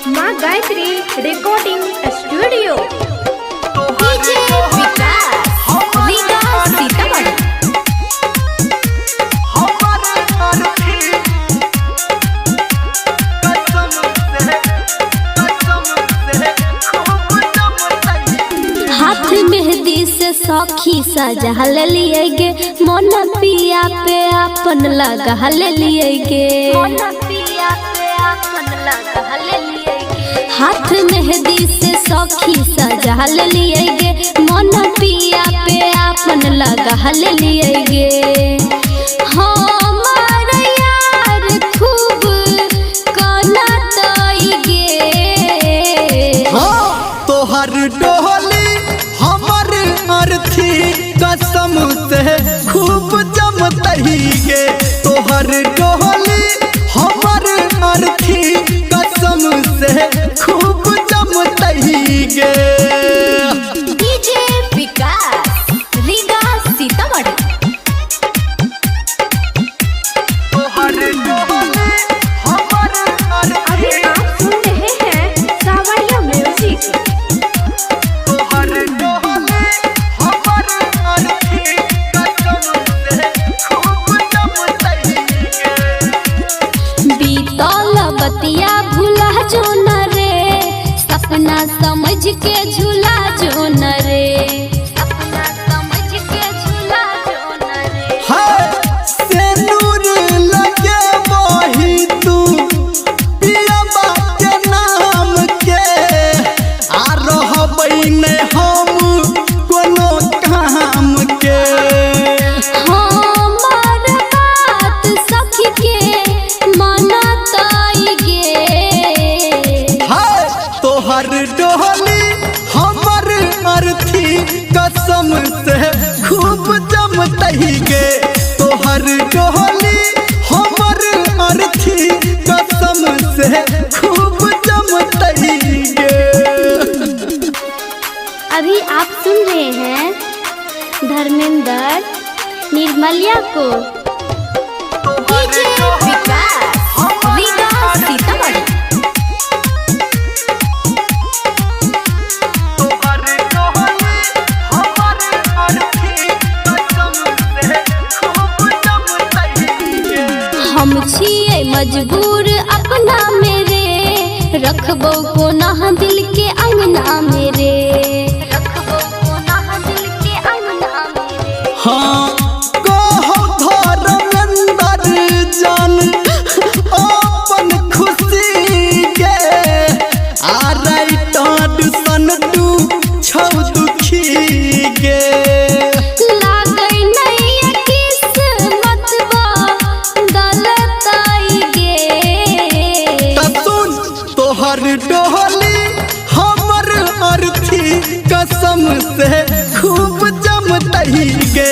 माँ Gayatri recording studio. DJ विकास विकास सीतामढ़ी। हाथ मेहंदी से सखी सजा लिए गे, मन पिया पे अपन लगा लिए गे। हाथ मेहंदी से सखी सजा लिए गे, मन पिया पे अपन लगा लिए गे। हमार यार खूब काना तई गे। तोहर डोली हमर अर्थी कसम से खूब जमतही गे। तोहर डोली हमर अर्थी कसम से खूब जमतही गे। डीजे विकास विकास सीतामढ़ी। तोहर डोली हमर अभी अर्थी आप सुन रहे हैं सावरिया म्यूजिक। बीतल बतिया भूला जो न रे, सपना समझ के झूला जो न रे। सपना समझ के झूला जो न रे। से नूर लगे वही तू पियबा के नाम के। आ रहबै ने हम कोनो काम के। हमार बात सखी के मानताई गे। तोहर डोली हमर अर्थी कसम से खूब जमतही गे। तोहर डोली हमर अर्थी कसम से खूब जमतही गे। अभी आप सुन रहे हैं धर्मेंद्र निर्मलिया को। डीजे विकास विकास सीतामढ़ी। हम छिए मजबूर अपना मेरे, रखबो कोना दिल के अंगना मेरे। रखबो कोना दिल के अंगना मेरे। हाँ कहो धर्मेंद्र जान अपन खुशी के। आ राइटर सन तू छौ दुखी गे। लागै नहीं किस्मत बा गलताई गे। सुन तोहर डोली हमर अर्थी कसम से खूब जमतही गे।